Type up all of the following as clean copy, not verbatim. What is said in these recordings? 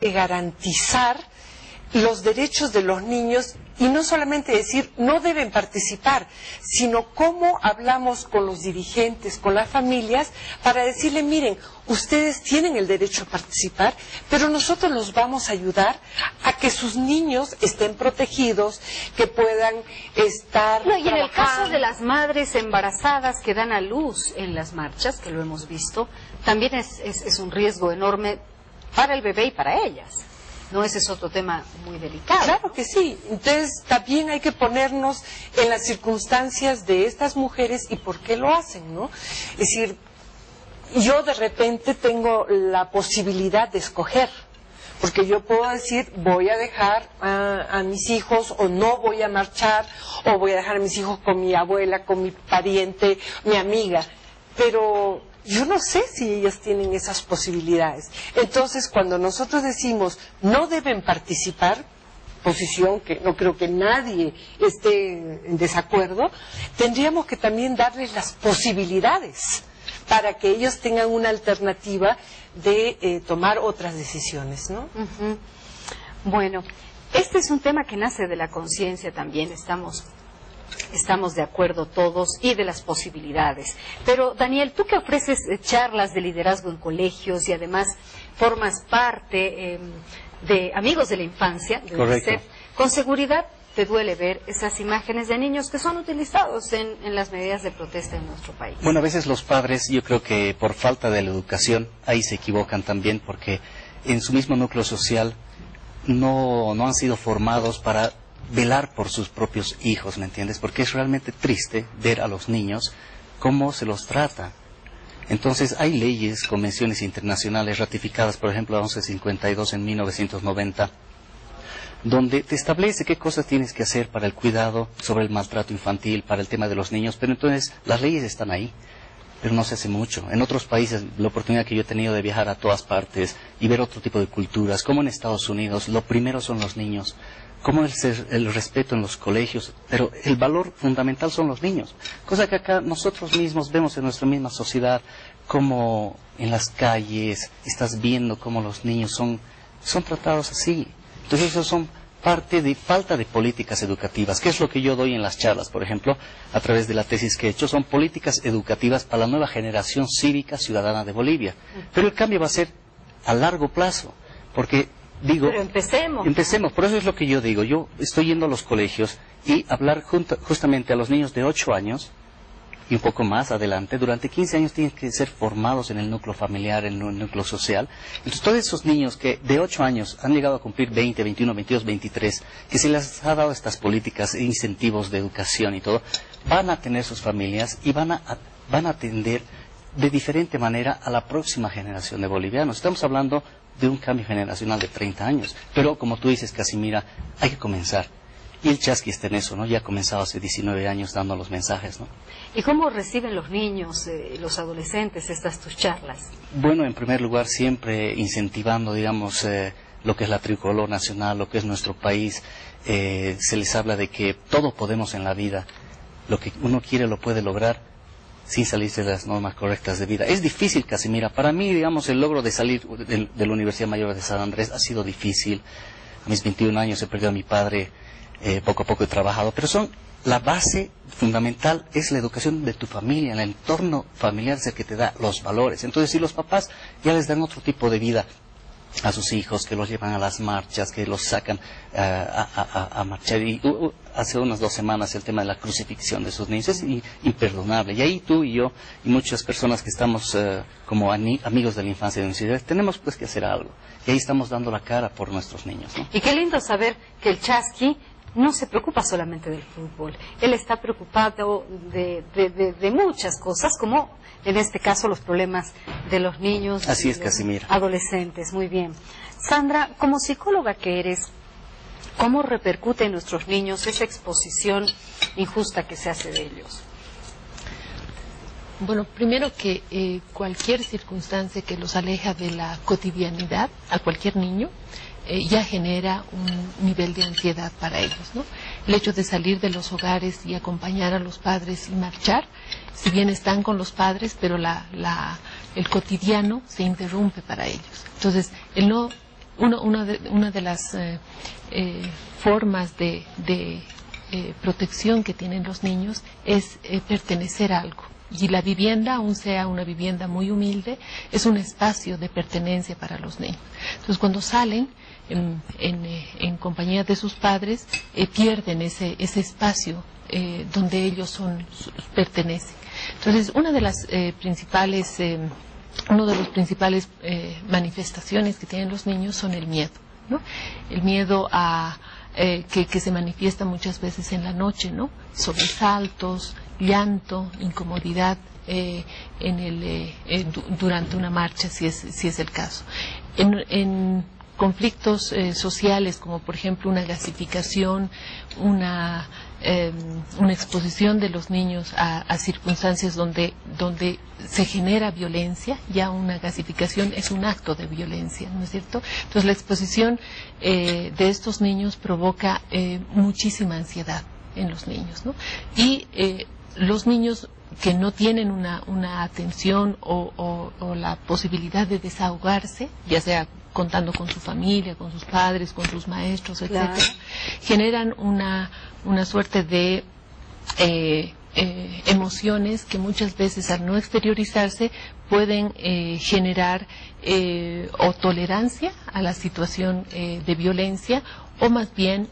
garantizar los derechos de los niños y no solamente decir no deben participar, sino cómo hablamos con los dirigentes, con las familias, para decirle, miren, ustedes tienen el derecho a participar, pero nosotros los vamos a ayudar a que sus niños estén protegidos, que puedan estar y en el caso de las madres embarazadas que dan a luz en las marchas, que lo hemos visto, también es un riesgo enorme para el bebé y para ellas. No, ese es otro tema muy delicado. Claro que sí. Entonces, también hay que ponernos en las circunstancias de estas mujeres y por qué lo hacen, ¿no? Es decir, yo de repente tengo la posibilidad de escoger, porque yo puedo decir, voy a dejar a mis hijos, o no voy a marchar, o voy a dejar a mis hijos con mi abuela, con mi pariente, mi amiga, pero yo no sé si ellas tienen esas posibilidades. Entonces, cuando nosotros decimos no deben participar, posición que no creo que nadie esté en desacuerdo, tendríamos que también darles las posibilidades para que ellos tengan una alternativa de tomar otras decisiones, ¿no? Bueno, este es un tema que nace de la conciencia también, estamos de acuerdo todos, y de las posibilidades. Pero, Daniel, tú que ofreces charlas de liderazgo en colegios y además formas parte de Amigos de la Infancia, de UNICEF, con seguridad te duele ver esas imágenes de niños que son utilizados en las medidas de protesta en nuestro país. Bueno, a veces los padres, yo creo que por falta de la educación, ahí se equivocan también, porque en su mismo núcleo social no han sido formados para velar por sus propios hijos, ¿me entiendes? Porque es realmente triste ver a los niños cómo se los trata. Entonces hay leyes, convenciones internacionales ratificadas, por ejemplo la 1152 en 1990, donde te establece qué cosas tienes que hacer para el cuidado sobre el maltrato infantil, para el tema de los niños, pero entonces las leyes están ahí, pero no se hace mucho. En otros países, la oportunidad que yo he tenido de viajar a todas partes y ver otro tipo de culturas, como en Estados Unidos, lo primero son los niños, como el respeto en los colegios, pero el valor fundamental son los niños, cosa que acá nosotros mismos vemos en nuestra misma sociedad, como en las calles estás viendo cómo los niños son tratados así. Entonces eso son parte de falta de políticas educativas, que es lo que yo doy en las charlas, por ejemplo, a través de la tesis que he hecho, son políticas educativas para la nueva generación cívica ciudadana de Bolivia. Pero el cambio va a ser a largo plazo, porque pero empecemos, por eso es lo que yo digo. Yo estoy yendo a los colegios y hablar justamente a los niños de 8 años y un poco más adelante. Durante 15 años tienen que ser formados en el núcleo familiar, en el núcleo social. Entonces todos esos niños que de 8 años han llegado a cumplir 20, 21, 22, 23, que se les ha dado estas políticas e incentivos de educación y todo, van a tener sus familias y van a atender de diferente manera a la próxima generación de bolivianos. Estamos hablando de un cambio generacional de 30 años. Pero como tú dices, Casimira, hay que comenzar. Y el Chasqui está en eso, ¿no? Ya ha comenzado hace 19 años dando los mensajes, ¿no? ¿Y cómo reciben los niños, los adolescentes, tus charlas? Bueno, en primer lugar, siempre incentivando, digamos, lo que es la tricolor nacional, lo que es nuestro país. Se les habla de que todo podemos en la vida. Lo que uno quiere lo puede lograr sin salirse de las normas correctas de vida. Es difícil, Casimira. Para mí, digamos, el logro de salir de la Universidad Mayor de San Andrés ha sido difícil. A mis 21 años he perdido a mi padre, poco a poco he trabajado, pero la base fundamental es la educación de tu familia, el entorno familiar es el que te da los valores. Entonces, si los papás ya les dan otro tipo de vida a sus hijos, que los llevan a las marchas, que los sacan a marchar. Y hace unas 2 semanas el tema de la crucifixión de sus niños es imperdonable. Y ahí tú y yo y muchas personas que estamos como amigos de la infancia y de la universidad, tenemos pues que hacer algo. Y ahí estamos dando la cara por nuestros niños, ¿no? Y qué lindo saber que el Chasqui no se preocupa solamente del fútbol. Él está preocupado de muchas cosas, como en este caso los problemas de los niños. Así es, Casimira. Adolescentes, muy bien. Sandra, como psicóloga que eres, ¿cómo repercute en nuestros niños esa exposición injusta que se hace de ellos? Bueno, primero que cualquier circunstancia que los aleja de la cotidianidad a cualquier niño ya genera un nivel de ansiedad para ellos, ¿no? El hecho de salir de los hogares y acompañar a los padres y marchar, si bien están con los padres, pero el cotidiano se interrumpe para ellos. Entonces, el no una de las formas de protección que tienen los niños es pertenecer a algo. Y la vivienda, aun sea una vivienda muy humilde, es un espacio de pertenencia para los niños. Entonces, cuando salen en compañía de sus padres, pierden ese espacio donde ellos pertenecen. Entonces, una de las principales manifestaciones que tienen los niños son el miedo, ¿no? El miedo que se manifiesta muchas veces en la noche, ¿no? Sobresaltos, llanto, incomodidad durante una marcha, si es el caso. En conflictos sociales, como por ejemplo una gasificación, una exposición de los niños a circunstancias donde se genera violencia, ya una gasificación es un acto de violencia, ¿no es cierto? Entonces la exposición de estos niños provoca muchísima ansiedad en los niños, ¿no? Y los niños que no tienen una atención o la posibilidad de desahogarse, ya sea contando con su familia, con sus padres, con sus maestros, etcétera, claro, generan una suerte de emociones que muchas veces al no exteriorizarse pueden generar o tolerancia a la situación de violencia o más bien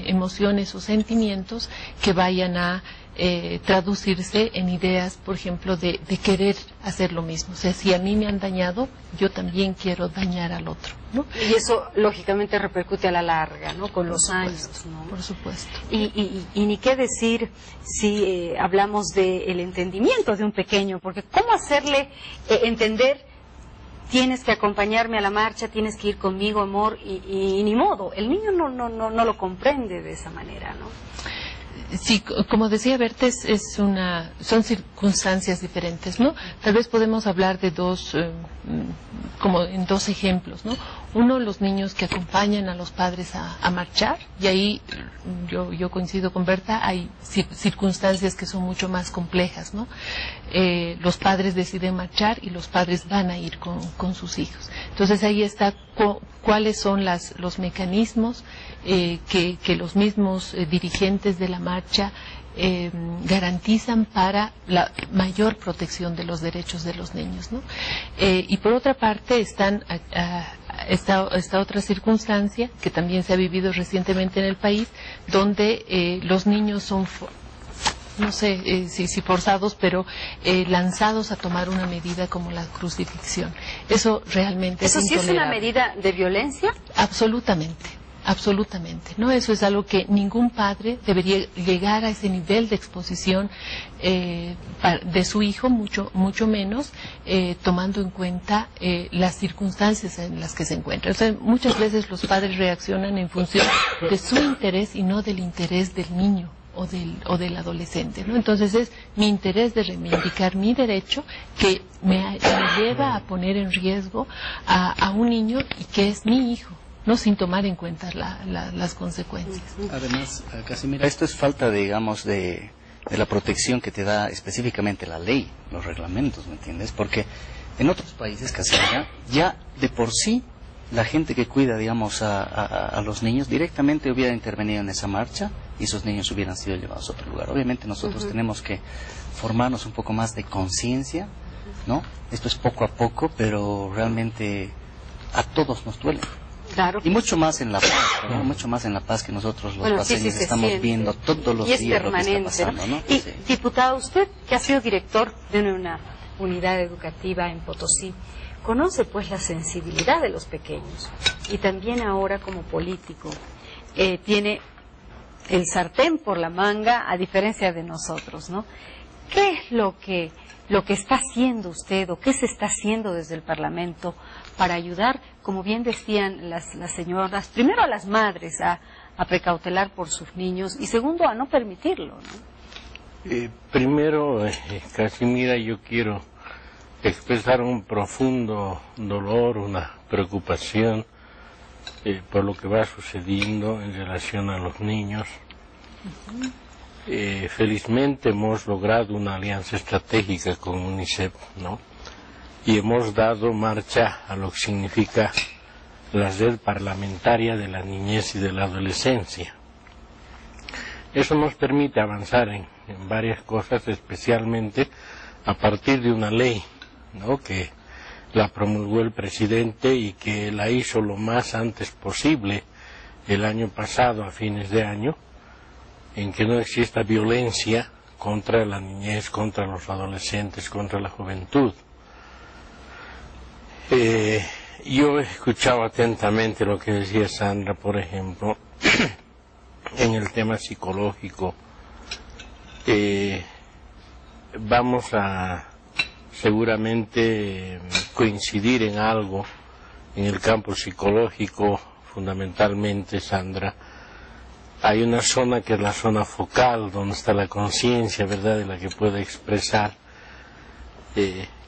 emociones o sentimientos que vayan a traducirse en ideas, por ejemplo, de querer hacer lo mismo. O sea, si a mí me han dañado, yo también quiero dañar al otro, ¿no? Y eso, lógicamente, repercute a la larga, ¿no? Con los años, ¿no? Por supuesto. Y ni qué decir si hablamos del entendimiento de un pequeño, porque ¿cómo hacerle entender? Tienes que acompañarme a la marcha, tienes que ir conmigo, amor, y ni modo. El niño no lo comprende de esa manera, ¿no? Sí, como decía Bertes, son circunstancias diferentes, ¿no? Tal vez podemos hablar de como en dos ejemplos, ¿no? Uno, los niños que acompañan a los padres a marchar, y ahí yo coincido con Berta, hay circunstancias que son mucho más complejas, ¿no? Los padres deciden marchar y los padres van a ir con sus hijos. Entonces ahí está cuáles son los mecanismos que los mismos dirigentes de la marcha garantizan para la mayor protección de los derechos de los niños, ¿no? Y por otra parte esta otra circunstancia que también se ha vivido recientemente en el país, donde los niños son, no sé si forzados, pero lanzados a tomar una medida como la crucifixión. Eso realmente es intolerable. ¿Eso sí es una medida de violencia? Absolutamente, ¿no? Eso es algo que ningún padre debería llegar a ese nivel de exposición de su hijo, mucho menos tomando en cuenta las circunstancias en las que se encuentra. O sea, muchas veces los padres reaccionan en función de su interés y no del interés del niño o del adolescente, ¿no? Entonces es mi interés de reivindicar mi derecho que me lleva a poner en riesgo a un niño y que es mi hijo, no sin tomar en cuenta las consecuencias. Además, Casimira, esto es falta, digamos, de la protección que te da específicamente la ley, los reglamentos, ¿me entiendes? Porque en otros países, Casimira, ya de por sí la gente que cuida, digamos, a los niños directamente hubiera intervenido en esa marcha y esos niños hubieran sido llevados a otro lugar. Obviamente nosotros tenemos que formarnos un poco más de conciencia, ¿no? Esto es poco a poco, pero realmente a todos nos duele. Claro. Y mucho más en La Paz, ¿no? Mucho más en La Paz que nosotros los paseños estamos viendo todos los días lo que está pasando, ¿no? Y, diputado, usted que ha sido director de una unidad educativa en Potosí, conoce pues la sensibilidad de los pequeños y también ahora como político tiene el sartén por la manga a diferencia de nosotros, ¿no? ¿Qué es lo que está haciendo usted o qué se está haciendo desde el Parlamento para ayudar, como bien decían las señoras, primero a las madres a precautelar por sus niños y segundo a no permitirlo, ¿no? Primero, Casimira, yo quiero expresar un profundo dolor, una preocupación por lo que va sucediendo en relación a los niños. Felizmente hemos logrado una alianza estratégica con UNICEF, ¿no? y hemos dado marcha a lo que significa la red parlamentaria de la niñez y de la adolescencia. Eso nos permite avanzar en varias cosas, especialmente a partir de una ley, ¿no?, que la promulgó el presidente y que la hizo lo más antes posible el año pasado, a fines de año, en que no exista violencia contra la niñez, contra los adolescentes, contra la juventud. Yo he escuchado atentamente lo que decía Sandra, por ejemplo, en el tema psicológico. Vamos a seguramente coincidir en algo en el campo psicológico, fundamentalmente, Sandra. Hay una zona que es la zona focal, donde está la conciencia, ¿verdad?, de la que puede expresar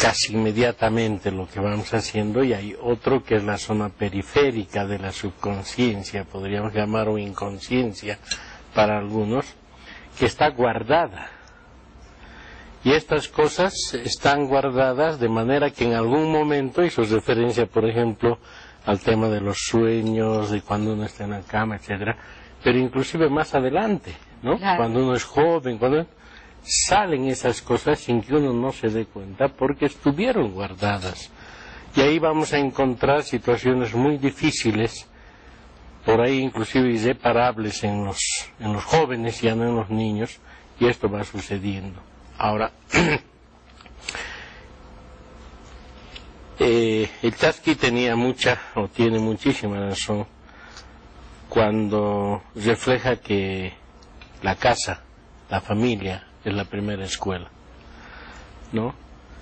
casi inmediatamente lo que vamos haciendo, y hay otro que es la zona periférica de la subconsciencia, podríamos llamar, o inconsciencia para algunos, que está guardada. Y estas cosas están guardadas de manera que en algún momento, hizo referencia, por ejemplo, al tema de los sueños, de cuando uno está en la cama, etcétera, pero inclusive más adelante, ¿no? Claro. Cuando uno es joven, cuando salen esas cosas sin que uno no se dé cuenta, porque estuvieron guardadas. Y ahí vamos a encontrar situaciones muy difíciles, por ahí inclusive irreparables en los jóvenes, ya no en los niños, y esto va sucediendo. Ahora, el Chasqui tiene muchísima razón cuando refleja que la casa, la familia, es la primera escuela, ¿no?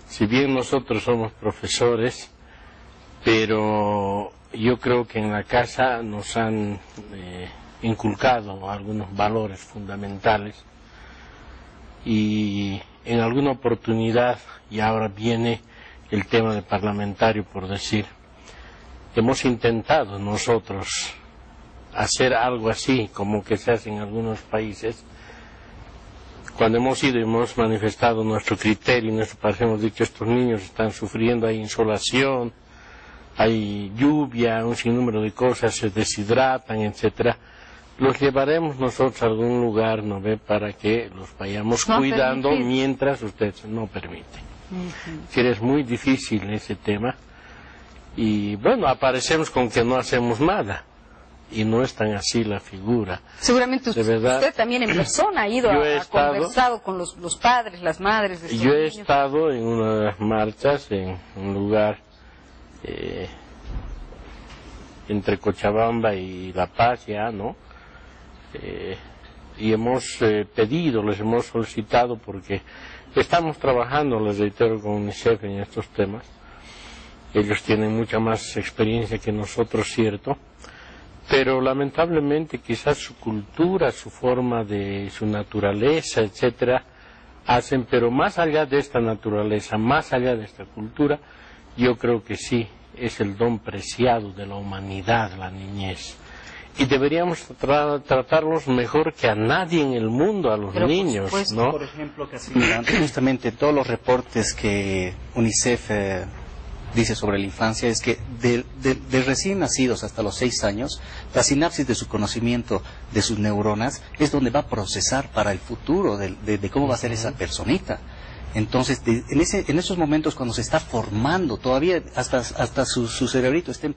Si bien nosotros somos profesores, pero yo creo que en la casa nos han inculcado algunos valores fundamentales, y en alguna oportunidad, y ahora viene el tema de parlamentario, por decir, hemos intentado nosotros hacer algo así como que se hace en algunos países. Cuando hemos ido y hemos manifestado nuestro criterio y nuestro parecer, hemos dicho: estos niños están sufriendo, hay insolación, hay lluvia, un sinnúmero de cosas, se deshidratan, etcétera. Los llevaremos nosotros a algún lugar, ¿no ve?, para que los vayamos cuidando mientras ustedes no permiten. Es muy difícil ese tema, y bueno, aparecemos con que no hacemos nada, y no es tan así la figura. Seguramente usted también en persona ha ido a conversado con los padres, las madres de estos niños. He estado en unas marchas en un lugar entre Cochabamba y La Paz, ya, ¿no? Y hemos pedido, les hemos solicitado, porque estamos trabajando, les reitero, con UNICEF en estos temas. Ellos tienen mucha más experiencia que nosotros, cierto, pero lamentablemente quizás su cultura, su forma de, su naturaleza, etcétera, hacen, pero más allá de esta naturaleza, más allá de esta cultura, yo creo que sí, es el don preciado de la humanidad, la niñez. Y deberíamos tratarlos mejor que a nadie en el mundo, a los niños, ¿no? Por ejemplo, justamente todos los reportes que UNICEF dice sobre la infancia es que de recién nacidos hasta los 6 años, la sinapsis de su conocimiento de sus neuronas es donde va a procesar para el futuro de cómo va a ser esa personita. Entonces, en esos momentos cuando se está formando, todavía hasta su cerebrito está